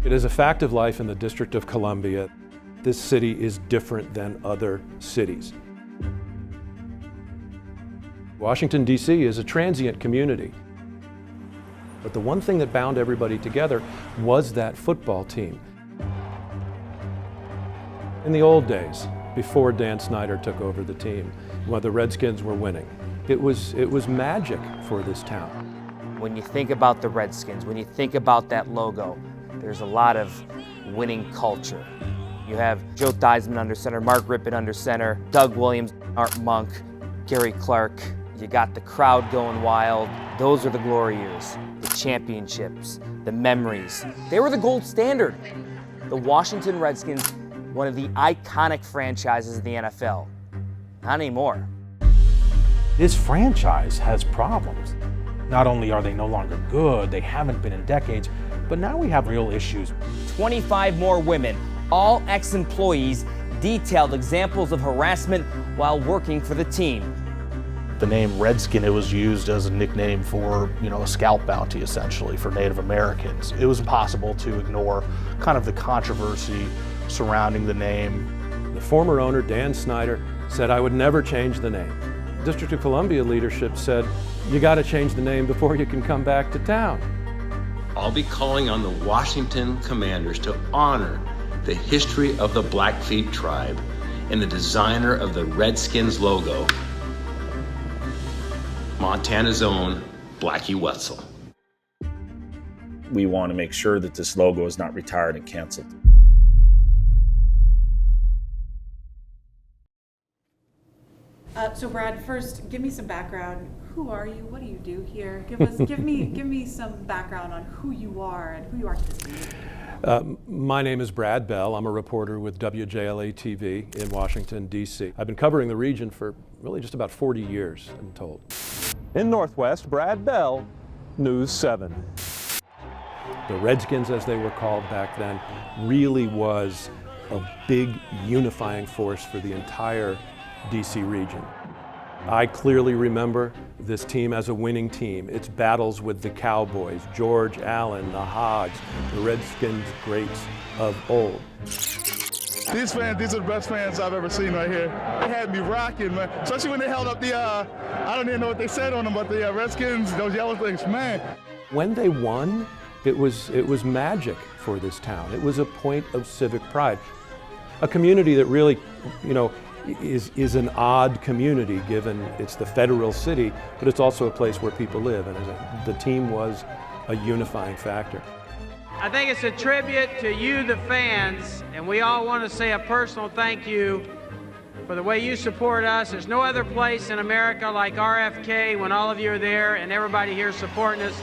It is a fact of life in the District of Columbia. This city is different than other cities. Washington, D.C. is a transient community. But the one thing that bound everybody together was that football team. In the old days, before Dan Snyder took over the team, when the Redskins were winning, it was magic for this town. When you think about the Redskins, when you think about that logo, there's a lot of winning culture. You have Joe Theismann under center, Mark Rippon under center, Doug Williams, Art Monk, Gary Clark. You got the crowd going wild. Those are the glory years, the championships, the memories. They were the gold standard. The Washington Redskins, one of the iconic franchises of the NFL. Not anymore. This franchise has problems. Not only are they no longer good, they haven't been in decades, but now we have real issues. 25 more women, all ex-employees, detailed examples of harassment while working for the team. The name Redskin, it was used as a nickname for, a scalp bounty essentially for Native Americans. It was impossible to ignore kind of the controversy surrounding the name. The former owner, Dan Snyder, said, "I would never change the name." District of Columbia leadership said, "You got to change the name before you can come back to town." I'll be calling on the Washington Commanders to honor the history of the Blackfeet tribe and the designer of the Redskins logo, Montana's own Blackie Wetzel. We want to make sure that this logo is not retired and canceled. So Brad, first, give me some background. Who are you? What do you do here? Give me some background on who you are and who you are to this community. My name is Brad Bell. I'm a reporter with WJLA TV in Washington, D.C. I've been covering the region for really just about 40 years, I'm told. In Northwest, Brad Bell, News 7. The Redskins, as they were called back then, really was a big unifying force for the entire D.C. region. I clearly remember this team as a winning team. Its battles with the Cowboys, George Allen, the Hogs, the Redskins greats of old. These are the best fans I've ever seen right here. They had me rocking, man. Especially when they held up the, I don't even know what they said on them, but the Redskins, those yellow things, man. When they won, it was magic for this town. It was a point of civic pride. A community that really, is an odd community given it's the federal city, but it's also a place where people live, and the team was a unifying factor. I think it's a tribute to you, the fans, and we all want to say a personal thank you for the way you support us. There's no other place in America like RFK when all of you are there and everybody here supporting us.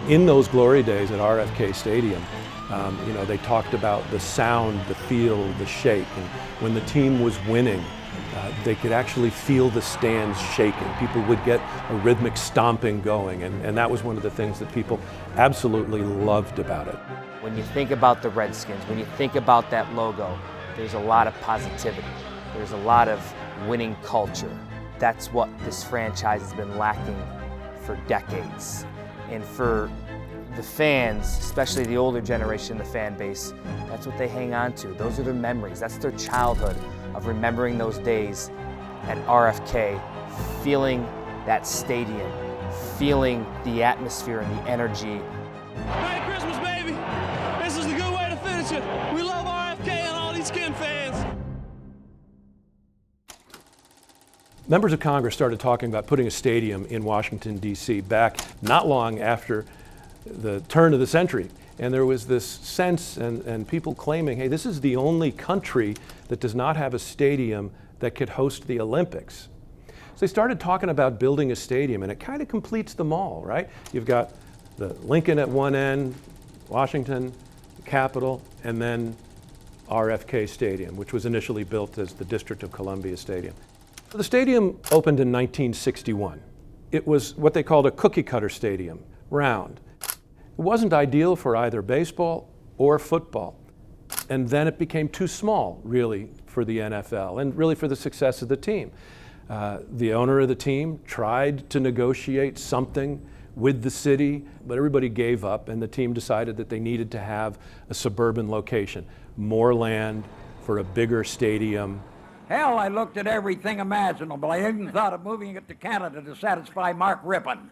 In those glory days at RFK Stadium, they talked about the sound, the feel, the shake. And when the team was winning, they could actually feel the stands shaking. People would get a rhythmic stomping going, and that was one of the things that people absolutely loved about it. When you think about the Redskins, when you think about that logo, there's a lot of positivity. There's a lot of winning culture. That's what this franchise has been lacking for decades. And for the fans, especially the older generation of the fan base, that's what they hang on to. Those are their memories. That's their childhood of remembering those days at RFK, feeling that stadium, feeling the atmosphere and the energy. Merry Christmas, baby. This is a good way to finish it. We love RFK and all these Skin fans. Members of Congress started talking about putting a stadium in Washington, D.C. back not long after the turn of the century. And there was this sense and people claiming, hey, this is the only country that does not have a stadium that could host the Olympics. So they started talking about building a stadium, and it kind of completes them all, right? You've got the Lincoln at one end, Washington, Capitol, and then RFK Stadium, which was initially built as the District of Columbia Stadium. So the stadium opened in 1961. It was what they called a cookie cutter stadium, round. It wasn't ideal for either baseball or football. And then it became too small, really, for the NFL and really for the success of the team. The owner of the team tried to negotiate something with the city, but everybody gave up, and the team decided that they needed to have a suburban location, more land for a bigger stadium. Hell, I looked at everything imaginable. I even thought of moving it to Canada to satisfy Mark Rippon.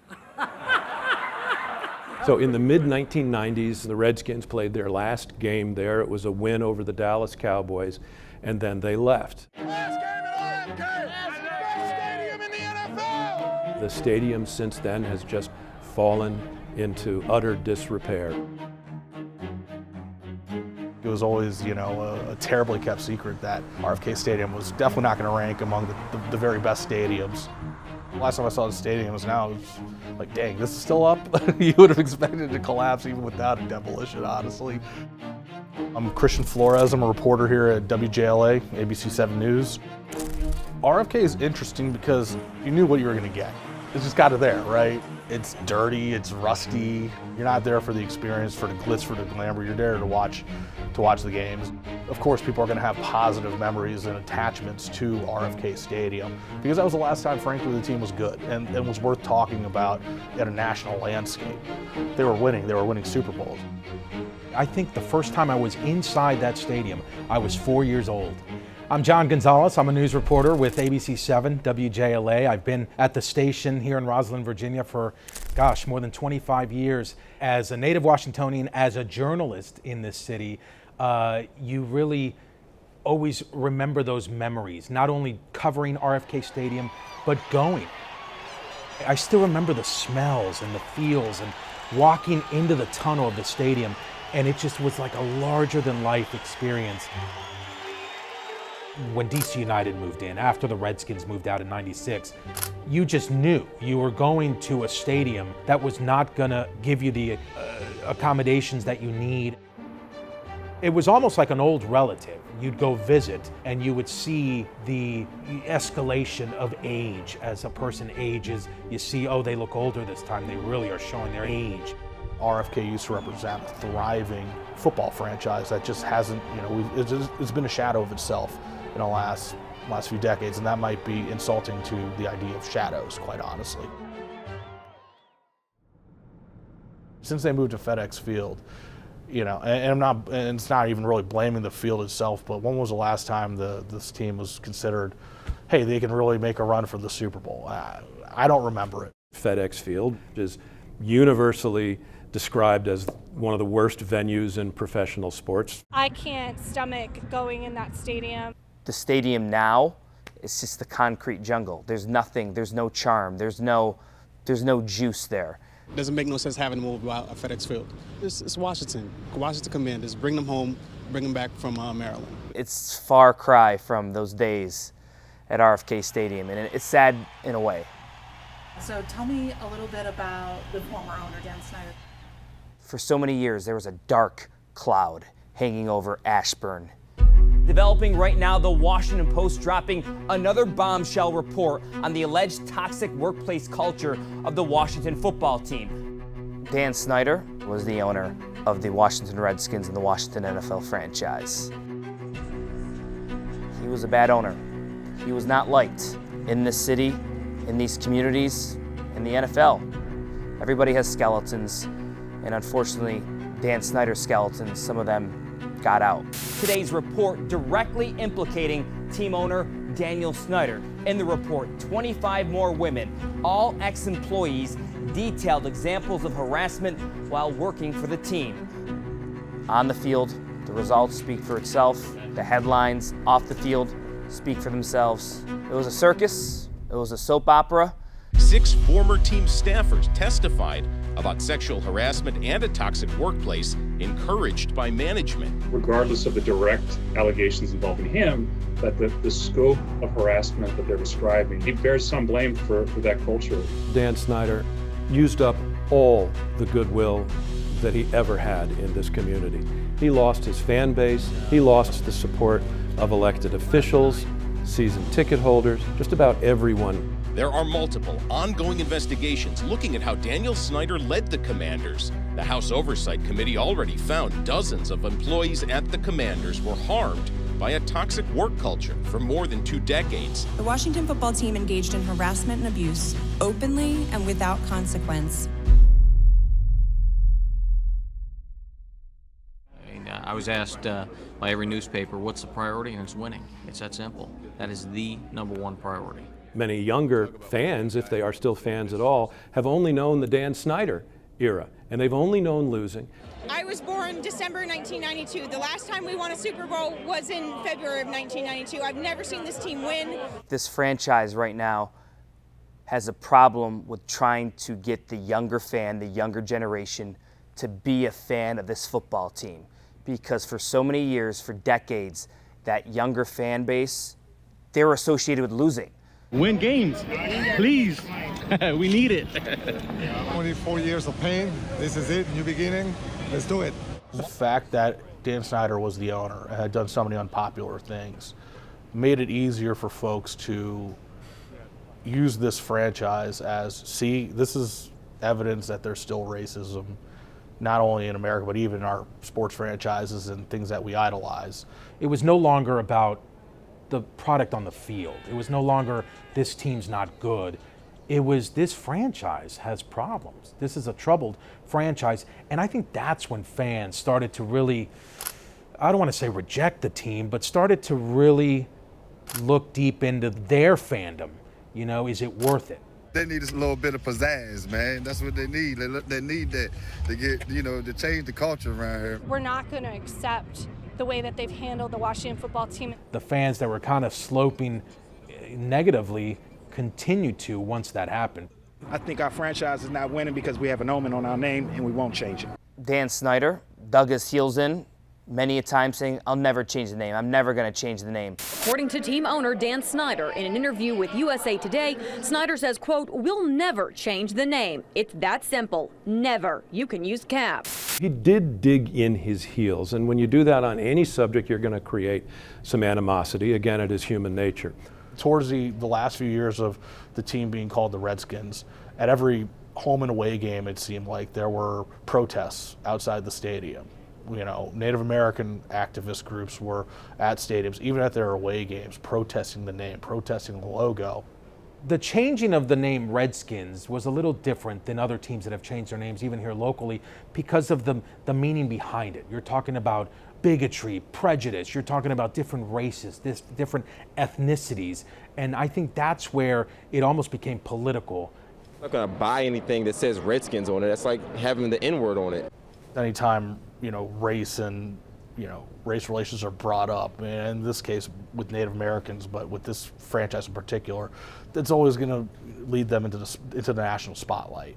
So in the mid-1990s, the Redskins played their last game there. It was a win over the Dallas Cowboys, and then they left. Last game at RFK! Best stadium in the NFL! The stadium since then has just fallen into utter disrepair. It was always, a terribly kept secret that RFK Stadium was definitely not going to rank among the very best stadiums. Last time I saw the stadium was now, it was like, dang, this is still up? You would have expected it to collapse even without a demolition, honestly. I'm Christian Flores. I'm a reporter here at WJLA, ABC 7 News. RFK is interesting because you knew what you were going to get. It's just got it there, right? It's dirty, it's rusty. You're not there for the experience, for the glitz, for the glamour. You're there to watch the games. Of course, people are going to have positive memories and attachments to RFK Stadium because that was the last time, frankly, the team was good and was worth talking about at a national landscape. They were winning Super Bowls. I think the first time I was inside that stadium, I was 4 years old. I'm John Gonzalez. I'm a news reporter with ABC 7 WJLA. I've been at the station here in Roslyn, Virginia for, more than 25 years. As a native Washingtonian, as a journalist in this city, you really always remember those memories, not only covering RFK Stadium, but going. I still remember the smells and the feels and walking into the tunnel of the stadium, and it just was like a larger-than-life experience. When D.C. United moved in, after the Redskins moved out in '96, you just knew you were going to a stadium that was not gonna give you the accommodations that you need. It was almost like an old relative. You'd go visit and you would see the escalation of age. As a person ages, you see, oh, they look older this time. They really are showing their age. RFK used to represent a thriving football franchise that just hasn't, it's been a shadow of itself in the last few decades, and that might be insulting to the idea of shadows, quite honestly. Since they moved to FedExField, and it's not even really blaming the field itself, but when was the last time this team was considered, hey, they can really make a run for the Super Bowl? I don't remember it. FedExField is universally described as one of the worst venues in professional sports. I can't stomach going in that stadium. The stadium now is just the concrete jungle. There's nothing, there's no charm, there's no juice there. It doesn't make no sense having to move out of FedExField. It's Washington Commanders. Bring them home, bring them back from Maryland. It's far cry from those days at RFK Stadium, and it's sad in a way. So tell me a little bit about the former owner, Dan Snyder. For so many years, there was a dark cloud hanging over Ashburn. Developing right now, the Washington Post dropping another bombshell report on the alleged toxic workplace culture of the Washington football team. Dan Snyder was the owner of the Washington Redskins and the Washington NFL franchise. He was a bad owner. He was not liked in this city, in these communities, in the NFL. Everybody has skeletons, and unfortunately, Dan Snyder's skeletons, some of them got out. Today's report directly implicating team owner Daniel Snyder. In the report, 25 more women, all ex-employees, detailed examples of harassment while working for the team. On the field, the results speak for itself. The headlines off the field speak for themselves. It was a circus. It was a soap opera. 6 former team staffers testified about sexual harassment and a toxic workplace encouraged by management. Regardless of the direct allegations involving him, that the scope of harassment that they're describing, he bears some blame for that culture. Dan Snyder used up all the goodwill that he ever had in this community. He lost his fan base, he lost the support of elected officials, season ticket holders, just about everyone. There are multiple ongoing investigations looking at how Daniel Snyder led the Commanders. The House Oversight Committee already found dozens of employees at the Commanders were harmed by a toxic work culture for more than 2 decades. The Washington football team engaged in harassment and abuse openly and without consequence. I was asked by every newspaper, what's the priority? And it's winning. It's that simple. That is the #1 priority. Many younger fans, if they are still fans at all, have only known the Dan Snyder era, and they've only known losing. I was born December 1992. The last time we won a Super Bowl was in February of 1992. I've never seen this team win. This franchise right now has a problem with trying to get the younger fan, the younger generation, to be a fan of this football team. Because for so many years, for decades, that younger fan base, they're associated with losing. Win games, please. We need it. 24 years of pain. This is it, new beginning. Let's do it. The fact that Dan Snyder was the owner and had done so many unpopular things made it easier for folks to use this franchise as, see, this is evidence that there's still racism, not only in America, but even in our sports franchises and things that we idolize. It was no longer about the product on the field. It was no longer, this team's not good. It was, this franchise has problems. This is a troubled franchise. And I think that's when fans started to really, I don't want to say reject the team, but started to really look deep into their fandom. You know, is it worth it? They need a little bit of pizzazz, man. That's what they need. They need that to get, to change the culture around here. We're not going to accept the way that they've handled the Washington football team. The fans that were kind of sloping negatively continued to once that happened. I think our franchise is not winning because we have an omen on our name and we won't change it. Dan Snyder dug his heels in many a time saying, I'll never change the name. I'm never going to change the name. According to team owner Dan Snyder, in an interview with USA Today, Snyder says, quote, we'll never change the name. It's that simple. Never. You can use cap. He did dig in his heels, and when you do that on any subject, you're going to create some animosity. Again, it is human nature. Towards the last few years of the team being called the Redskins, at every home and away game, it seemed like there were protests outside the stadium. Native American activist groups were at stadiums, even at their away games, protesting the name, protesting the logo. The changing of the name Redskins was a little different than other teams that have changed their names, even here locally, because of the meaning behind it. You're talking about bigotry, prejudice. You're talking about different races, different ethnicities. And I think that's where it almost became political. I'm not going to buy anything that says Redskins on it. That's like having the N-word on it. Anytime, race and, race relations are brought up, and in this case with Native Americans, but with this franchise in particular, that's always going to lead them into the national spotlight,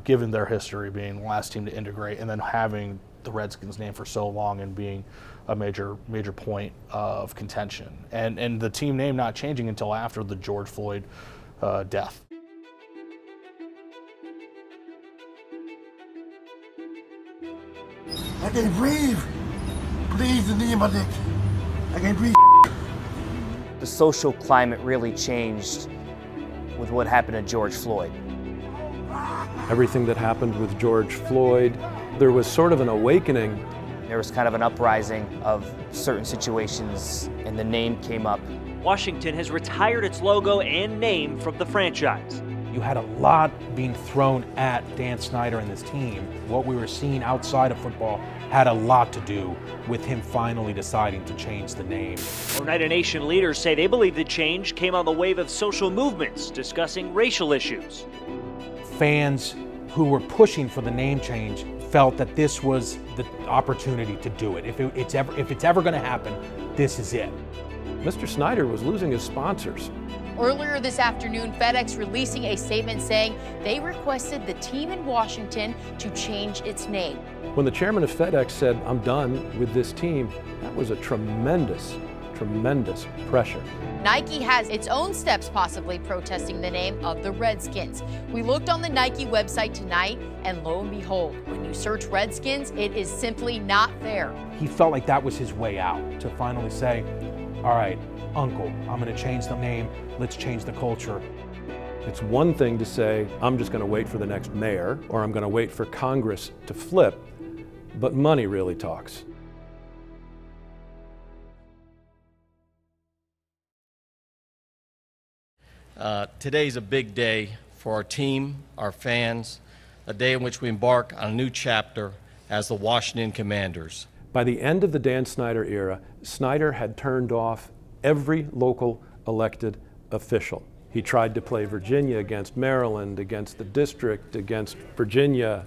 given their history being the last team to integrate and then having the Redskins name for so long and being a major point of contention. And the team name not changing until after the George Floyd death. I can't breathe. Please, the name of it. I can't breathe. The social climate really changed with what happened to George Floyd. Everything that happened with George Floyd, there was sort of an awakening. There was kind of an uprising of certain situations, and the name came up. Washington has retired its logo and name from the franchise. You had a lot being thrown at Dan Snyder and this team. What we were seeing outside of football had a lot to do with him finally deciding to change the name. Oneida Nation leaders say they believe the change came on the wave of social movements discussing racial issues. Fans who were pushing for the name change felt that this was the opportunity to do it. If it's ever going to happen, this is it. Mr. Snyder was losing his sponsors. Earlier this afternoon, FedEx releasing a statement saying they requested the team in Washington to change its name. When the chairman of FedEx said, I'm done with this team, that was a tremendous pressure. Nike has its own steps possibly protesting the name of the Redskins. We looked on the Nike website tonight, and lo and behold, when you search Redskins, it is simply not there. He felt like that was his way out, to finally say, all right, Uncle, I'm going to change the name. Let's change the culture. It's one thing to say, I'm just going to wait for the next mayor, or I'm going to wait for Congress to flip, but money really talks. Today's a big day for our team, our fans, a day in which we embark on a new chapter as the Washington Commanders. By the end of the Dan Snyder era, Snyder had turned off every local elected official. He tried to play Virginia against Maryland, against the district, against Virginia,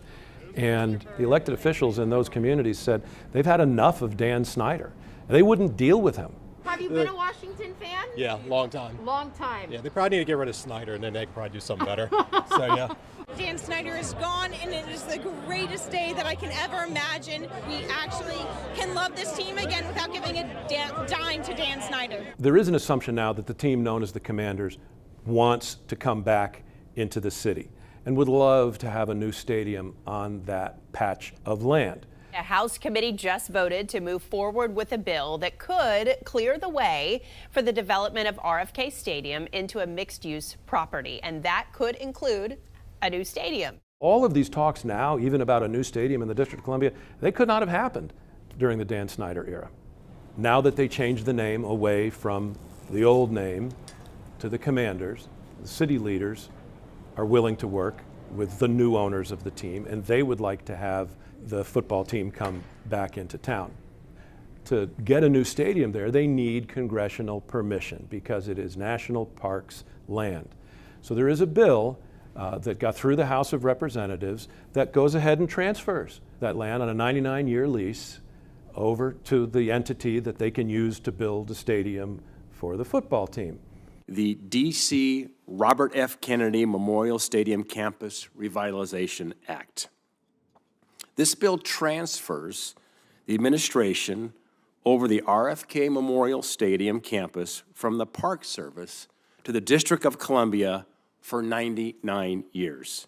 and the elected officials in those communities said they've had enough of Dan Snyder. They wouldn't deal with him. Have you been a Washington fan? Yeah, long time. Long time. Yeah, they probably need to get rid of Snyder and then they could probably do something better. So, yeah. Dan Snyder is gone, and it is the greatest day that I can ever imagine. We actually can love this team again without giving a dime to Dan Snyder. There is an assumption now that the team known as the Commanders wants to come back into the city and would love to have a new stadium on that patch of land. A House committee just voted to move forward with a bill that could clear the way for the development of RFK Stadium into a mixed-use property, and that could include a new stadium. All of these talks now, even about a new stadium in the District of Columbia, they could not have happened during the Dan Snyder era. Now that they changed the name away from the old name to the Commanders, the city leaders are willing to work with the new owners of the team, and they would like to have the football team come back into town. To get a new stadium there, they need congressional permission because it is national parks land. So there is a bill that got through the House of Representatives that goes ahead and transfers that land on a 99-year lease over to the entity that they can use to build a stadium for the football team. The D.C. Robert F. Kennedy Memorial Stadium Campus Revitalization Act. This bill transfers the administration over the RFK Memorial Stadium campus from the Park Service to the District of Columbia for 99 years.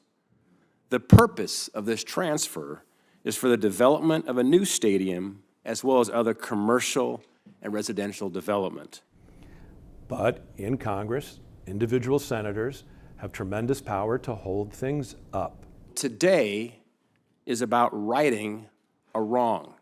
The purpose of this transfer is for the development of a new stadium as well as other commercial and residential development. But in Congress, individual senators have tremendous power to hold things up. Today is about righting a wrong.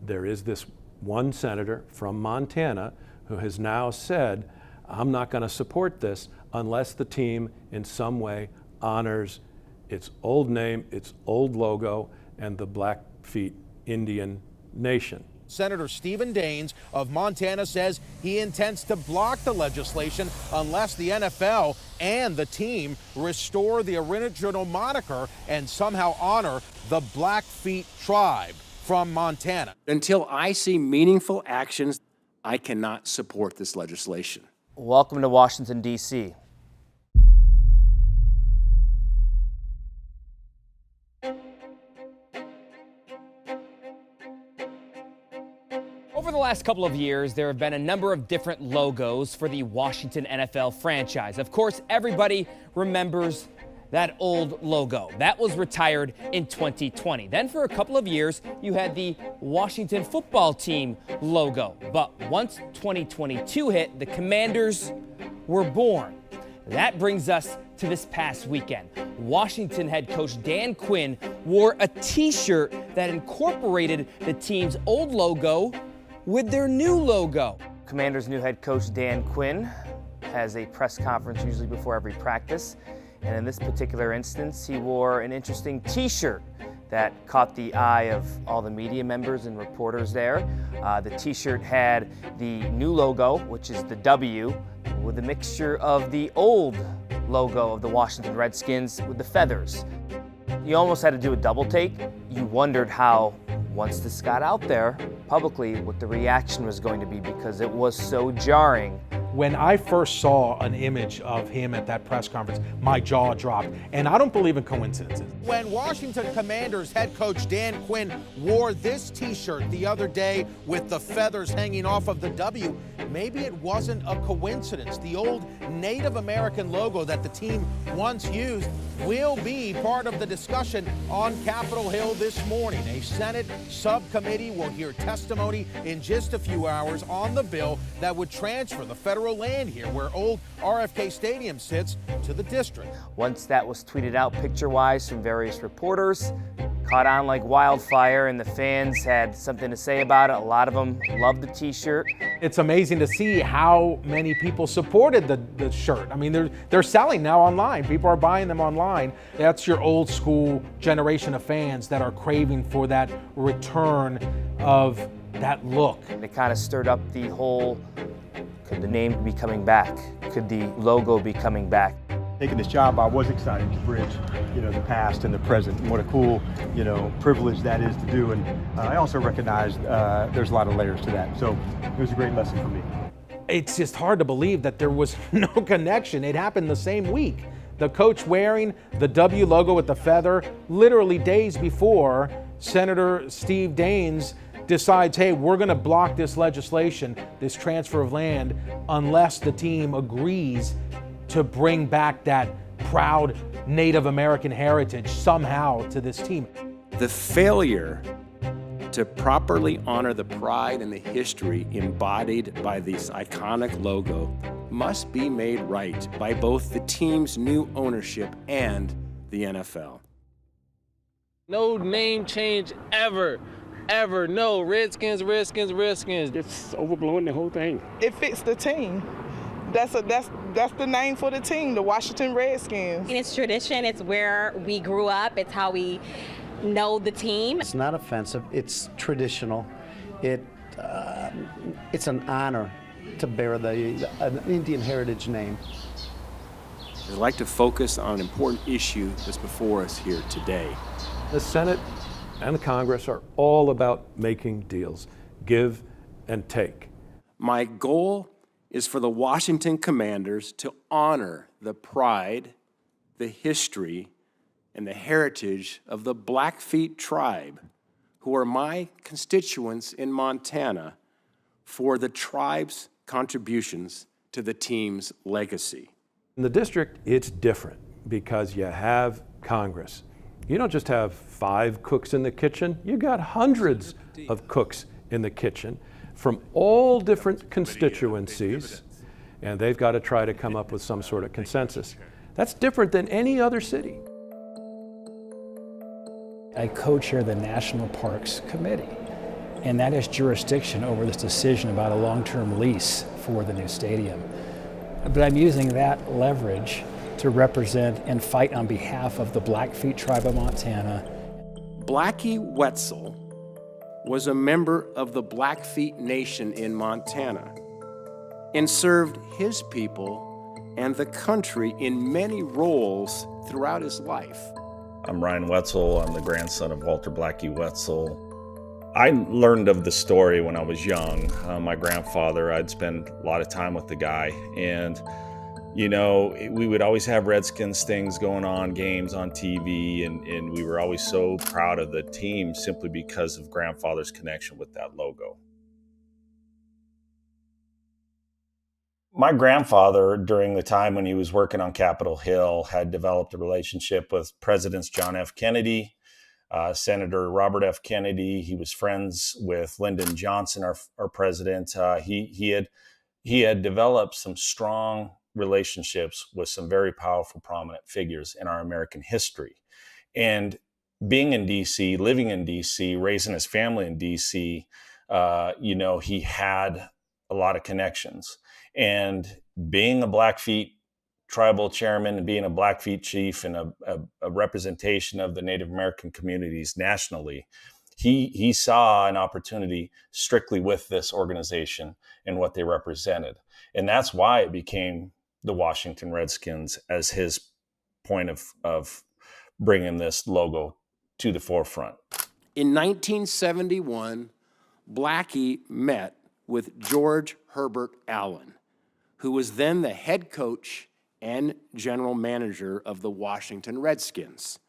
There is this one senator from Montana who has now said, I'm not going to support this unless the team in some way honors its old name, its old logo, and the Blackfeet Indian Nation. Senator Stephen Daines of Montana says he intends to block the legislation unless the NFL and the team restore the original moniker and somehow honor the Blackfeet tribe from Montana. Until I see meaningful actions, I cannot support this legislation. Welcome to Washington, D.C. Over the last couple of years, there have been a number of different logos for the Washington NFL franchise. Of course, everybody remembers that old logo. That was retired in 2020. Then for a couple of years, you had the Washington football team logo. But once 2022 hit, the Commanders were born. That brings us to this past weekend. Washington head coach Dan Quinn wore a t-shirt that incorporated the team's old logo with their new logo. Commanders' new head coach Dan Quinn has a press conference usually before every practice. And in this particular instance, he wore an interesting t-shirt that caught the eye of all the media members and reporters there. The t-shirt had the new logo, which is the W, with a mixture of the old logo of the Washington Redskins with the feathers. You almost had to do a double take. You wondered how, once this got out there publicly, what the reaction was going to be because it was so jarring. When I first saw an image of him at that press conference, my jaw dropped. And I don't believe in coincidences. When Washington Commanders head coach Dan Quinn wore this t-shirt the other day with the feathers hanging off of the W, maybe it wasn't a coincidence. The old Native American logo that the team once used will be part of the discussion on Capitol Hill this morning. A Senate subcommittee will hear testimony in just a few hours on the bill that would transfer the federal land here where old RFK Stadium sits to the district. Once that was tweeted out picture-wise from various reporters, caught on like wildfire, and the fans had something to say about it. A lot of them loved the t-shirt. It's amazing to see how many people supported the shirt. I mean, they're selling now online. People are buying them online. That's your old school generation of fans that are craving for that return of that look. It kind of stirred up the whole, could the name be coming back? Could the logo be coming back? Taking this job, I was excited to bridge, the past and the present. And what a cool, privilege that is to do. And I also recognized there's a lot of layers to that. So it was a great lesson for me. It's just hard to believe that there was no connection. It happened the same week. The coach wearing the W logo with the feather, literally days before Senator Steve Daines decides, hey, we're going to block this legislation, this transfer of land, unless the team agrees to bring back that proud Native American heritage somehow to this team. The failure to properly honor the pride and the history embodied by this iconic logo must be made right by both the team's new ownership and the NFL. No name change ever. No, Redskins. It's overblowing the whole thing. It fits the team. That's the name for the team, the Washington Redskins. And it's tradition. It's where we grew up. It's how we know the team. It's not offensive. It's traditional. It's an honor to bear an Indian heritage name. I'd like to focus on an important issue that's before us here today. The Senate and the Congress are all about making deals, give and take. My goal is for the Washington Commanders to honor the pride, the history, and the heritage of the Blackfeet tribe, who are my constituents in Montana, for the tribe's contributions to the team's legacy. In the district, it's different because you have Congress. You don't just have 5 cooks in the kitchen, you got hundreds of cooks in the kitchen from all different constituencies, and they've got to try to come up with some sort of consensus. That's different than any other city. I co-chair the National Parks Committee, and that has jurisdiction over this decision about a long-term lease for the new stadium. But I'm using that leverage to represent and fight on behalf of the Blackfeet tribe of Montana. Blackie Wetzel was a member of the Blackfeet Nation in Montana and served his people and the country in many roles throughout his life. I'm Ryan Wetzel. I'm the grandson of Walter Blackie Wetzel. I learned of the story when I was young. My grandfather, I'd spend a lot of time with the guy, and we would always have Redskins things going on, games on TV, and we were always so proud of the team simply because of grandfather's connection with that logo. My grandfather, during the time when he was working on Capitol Hill, had developed a relationship with Presidents John F. Kennedy, Senator Robert F. Kennedy. He was friends with Lyndon Johnson, our president. He had developed some strong relationships with some very powerful, prominent figures in our American history. And being in D.C., living in D.C., raising his family in D.C., he had a lot of connections. And being a Blackfeet tribal chairman and being a Blackfeet chief and a representation of the Native American communities nationally, he saw an opportunity strictly with this organization and what they represented. And that's why it became the Washington Redskins as his point of bringing this logo to the forefront. In 1971, Blackie met with George Herbert Allen, who was then the head coach and general manager of the Washington Redskins.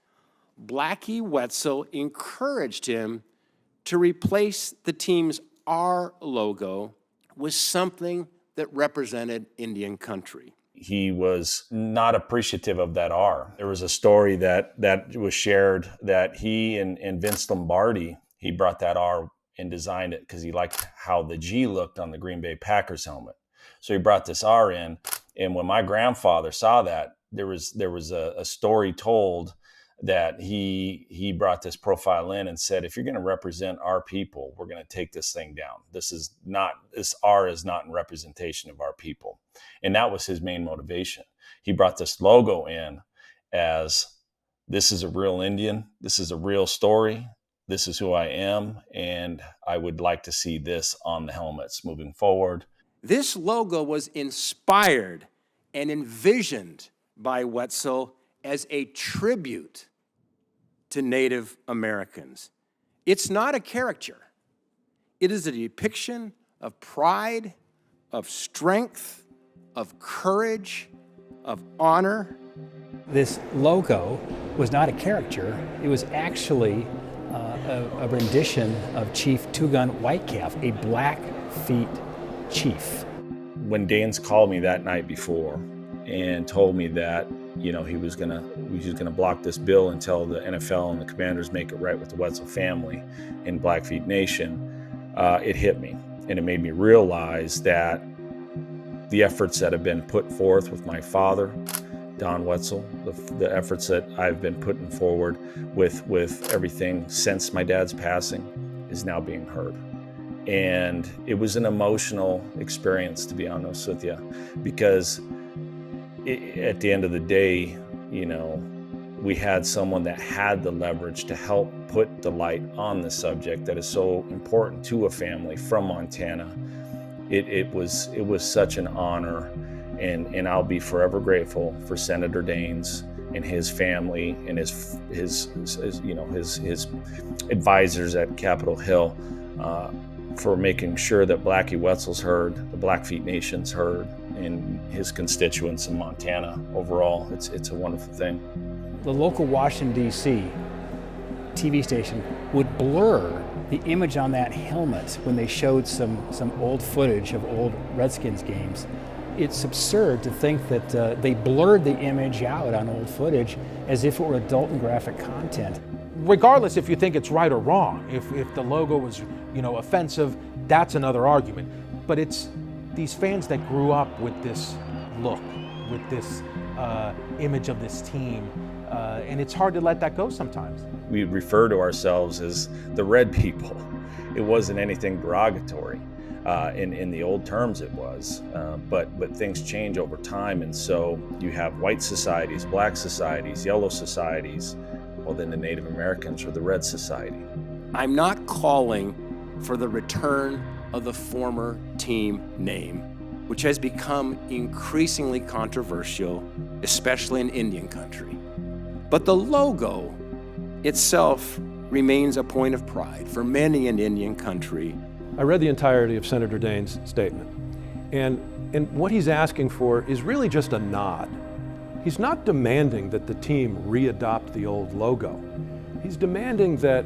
Blackie Wetzel encouraged him to replace the team's R logo with something that represented Indian country. He was not appreciative of that R. There was a story that was shared that he and Vince Lombardi, he brought that R and designed it because he liked how the G looked on the Green Bay Packers helmet. So he brought this R in, and when my grandfather saw that, there was a story told that he brought this profile in and said, if you're going to represent our people, we're going to take this thing down. This R is not in representation of our people. And that was his main motivation. He brought this logo in as, this is a real Indian. This is a real story. This is who I am. And I would like to see this on the helmets moving forward. This logo was inspired and envisioned by Wetzel as a tribute to Native Americans. It's not a caricature. It is a depiction of pride, of strength, of courage, of honor. This logo was not a caricature. It was actually a rendition of Chief Two-Gun Whitecalf, a Blackfeet chief. When Danes called me that night before and told me that, he was gonna block this bill until the NFL and the Commanders make it right with the Wetzel family in Blackfeet Nation, it hit me. And it made me realize that the efforts that have been put forth with my father, Don Wetzel, the efforts that I've been putting forward with everything since my dad's passing is now being heard. And it was an emotional experience, to be honest with you, because at the end of the day, we had someone that had the leverage to help put the light on the subject that is so important to a family from Montana. It was such an honor, and I'll be forever grateful for Senator Daines and his family and his advisors at Capitol Hill for making sure that Blackie Wetzel's heard, the Blackfeet Nation's heard, and his constituents in Montana overall. It's a wonderful thing. The local Washington D.C. TV station would blur the image on that helmet when they showed some old footage of old Redskins games. It's absurd to think that they blurred the image out on old footage as if it were adult and graphic content. Regardless if you think it's right or wrong, if the logo was offensive, that's another argument. But it's these fans that grew up with this look, with this image of this team, and it's hard to let that go sometimes. We refer to ourselves as the red people. It wasn't anything derogatory. In the old terms it was, but things change over time, and so you have white societies, black societies, yellow societies, well then the Native Americans are the Red Society. I'm not calling for the return of the former team name, which has become increasingly controversial, especially in Indian country. But the logo itself remains a point of pride for many in Indian country. I read the entirety of Senator Daines' statement, and what he's asking for is really just a nod. He's not demanding that the team readopt the old logo. He's demanding that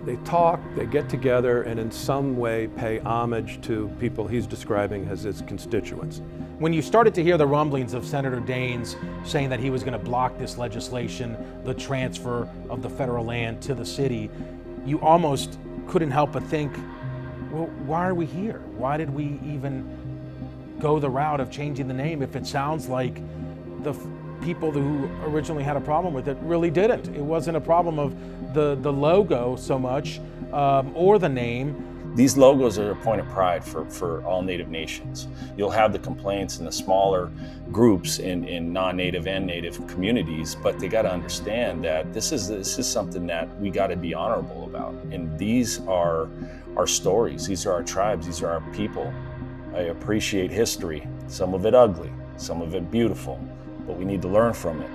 they talk, they get together, and in some way pay homage to people he's describing as his constituents. When you started to hear the rumblings of Senator Daines saying that he was going to block this legislation, the transfer of the federal land to the city, you almost couldn't help but think, well, why are we here? Why did we even go the route of changing the name if it sounds like the people who originally had a problem with it really didn't? It wasn't a problem of the logo so much or the name. These logos are a point of pride for all Native nations. You'll have the complaints in the smaller groups in non-Native and Native communities, but they got to understand that this is something that we got to be honorable about. And these are our stories. These are our tribes. These are our people. I appreciate history. Some of it ugly, some of it beautiful, but we need to learn from it.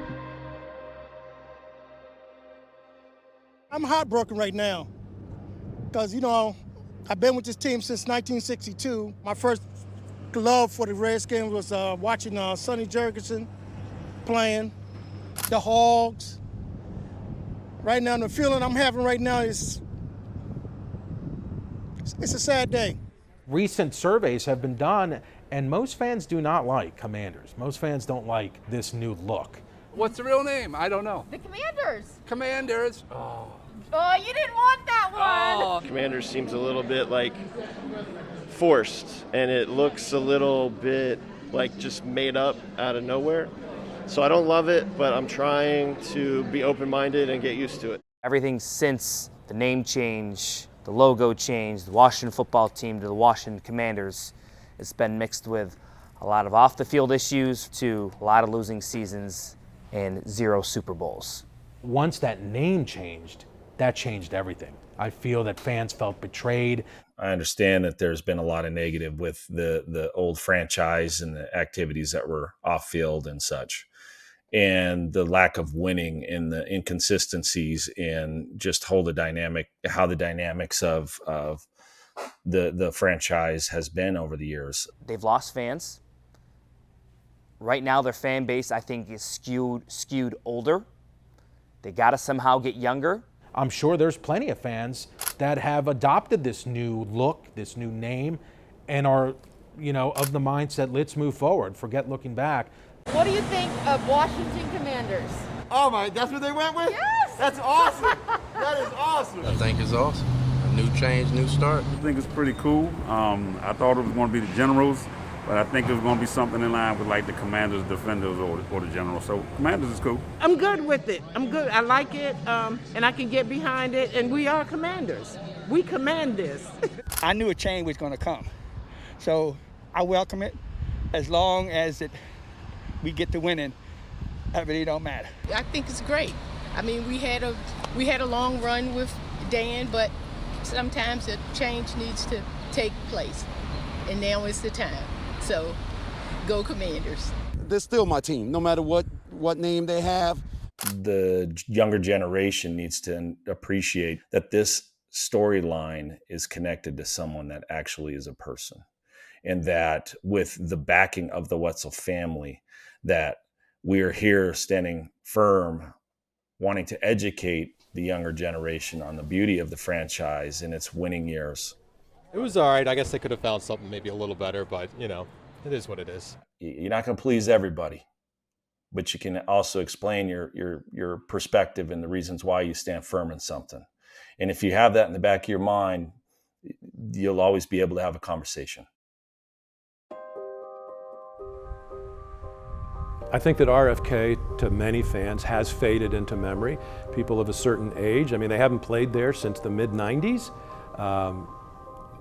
I'm heartbroken right now because, I've been with this team since 1962. My first love for the Redskins was watching Sonny Jurgensen playing, the Hogs. Right now, the feeling I'm having right now is it's a sad day. Recent surveys have been done, and most fans do not like Commanders. Most fans don't like this new look. What's the real name? I don't know. The Commanders. Commanders. Oh. Oh, you didn't want that one. Oh. Commanders seems a little bit like forced, and it looks a little bit like just made up out of nowhere. So I don't love it, but I'm trying to be open-minded and get used to it. Everything since the name change, the logo change, the Washington football team to the Washington Commanders, it's been mixed with a lot of off-the-field issues to a lot of losing seasons and 0 Super Bowls. Once that name changed, that changed everything. I feel that fans felt betrayed. I understand that there's been a lot of negative with the old franchise and the activities that were off field and such, and the lack of winning and the inconsistencies in just how the dynamics of the franchise has been over the years. They've lost fans. Right now, their fan base, I think, is skewed older. They got to somehow get younger. I'm sure there's plenty of fans that have adopted this new look, this new name, and are, of the mindset, let's move forward, forget looking back. What do you think of Washington Commanders? Oh my, that's what they went with? Yes! That's awesome. That is awesome. I think it's awesome. A new change, new start. I think it's pretty cool. I thought it was going to be the Generals, but I think it was going to be something in line with like the Commanders, Defenders, or the Generals. So Commanders is cool. I'm good with it. I'm good. I like it, and I can get behind it. And we are Commanders. We command this. I knew a change was going to come, so I welcome it. As long as we get to winning, it really don't matter. I think it's great. I mean, we had a long run with Dan, but sometimes a change needs to take place, and now is the time. So, go Commanders. They're still my team, no matter what name they have. The younger generation needs to appreciate that this storyline is connected to someone that actually is a person, and that with the backing of the Wetzel family, that we are here standing firm, wanting to educate the younger generation on the beauty of the franchise in its winning years. It was all right. I guess they could have found something maybe a little better, but, it is what it is. You're not going to please everybody, but you can also explain your perspective and the reasons why you stand firm in something. And if you have that in the back of your mind, you'll always be able to have a conversation. I think that RFK, to many fans, has faded into memory. People of a certain age, I mean, they haven't played there since the mid-90s.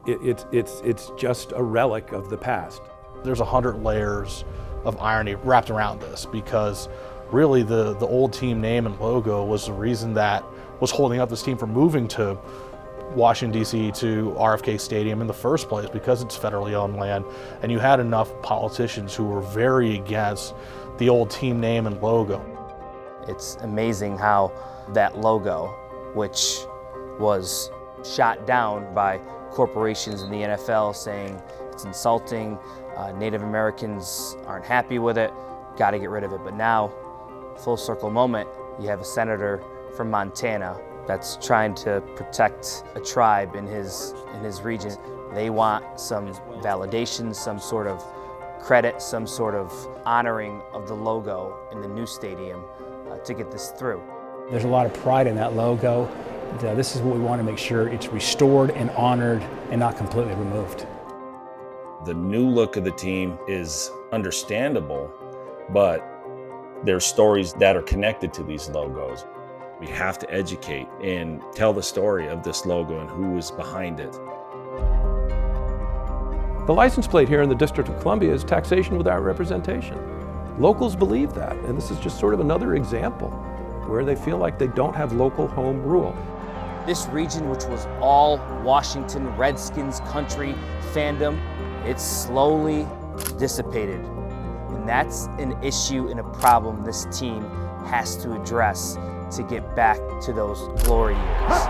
It's just a relic of the past. There's 100 layers of irony wrapped around this, because really the old team name and logo was the reason that was holding up this team from moving to Washington, D.C. to RFK Stadium in the first place, because it's federally owned land, and you had enough politicians who were very against the old team name and logo. It's amazing how that logo, which was shot down by corporations in the NFL saying it's insulting, Native Americans aren't happy with it, got to get rid of it. But now, full circle moment, you have a senator from Montana that's trying to protect a tribe in his region. They want some validation, some sort of credit, some sort of honoring of the logo in the new stadium to get this through. There's a lot of pride in that logo. This is what we want to make sure it's restored and honored and not completely removed. The new look of the team is understandable, but there's stories that are connected to these logos. We have to educate and tell the story of this logo and who is behind it. The license plate here in the District of Columbia is taxation without representation. Locals believe that, and this is just sort of another example where they feel like they don't have local home rule. This region, which was all Washington Redskins country fandom, it's slowly dissipated. And that's an issue and a problem this team has to address to get back to those glory years.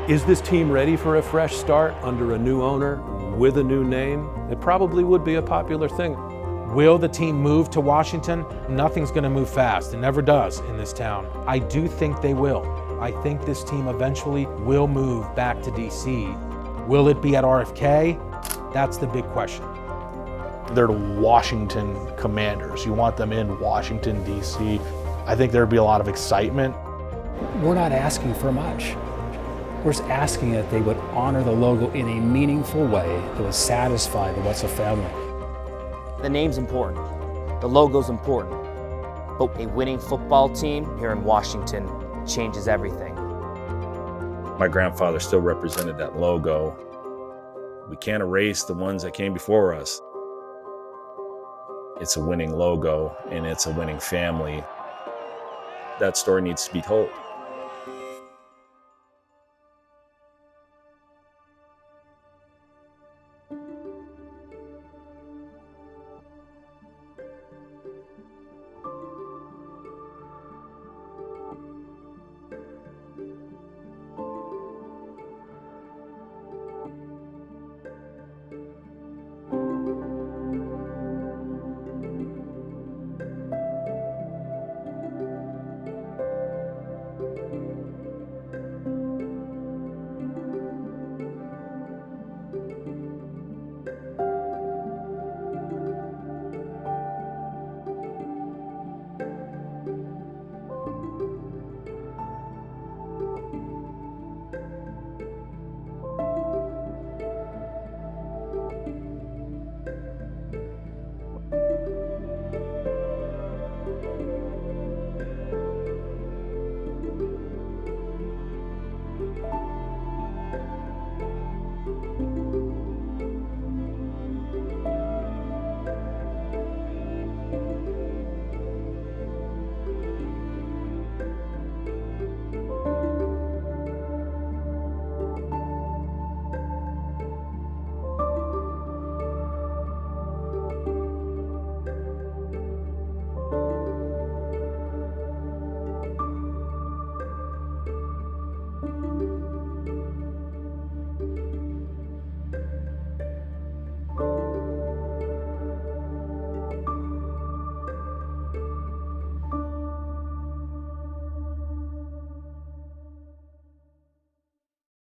Is this team ready for a fresh start under a new owner with a new name? It probably would be a popular thing. Will the team move to Washington? Nothing's going to move fast. It never does in this town. I do think they will. I think this team eventually will move back to D.C. Will it be at RFK? That's the big question. They're the Washington Commanders. You want them in Washington, D.C. I think there'd be a lot of excitement. We're not asking for much. We're just asking that they would honor the logo in a meaningful way that would satisfy the Wetzel family. The name's important. The logo's important, but a winning football team here in Washington changes everything. My grandfather still represented that logo. We can't erase the ones that came before us. It's a winning logo and it's a winning family. That story needs to be told.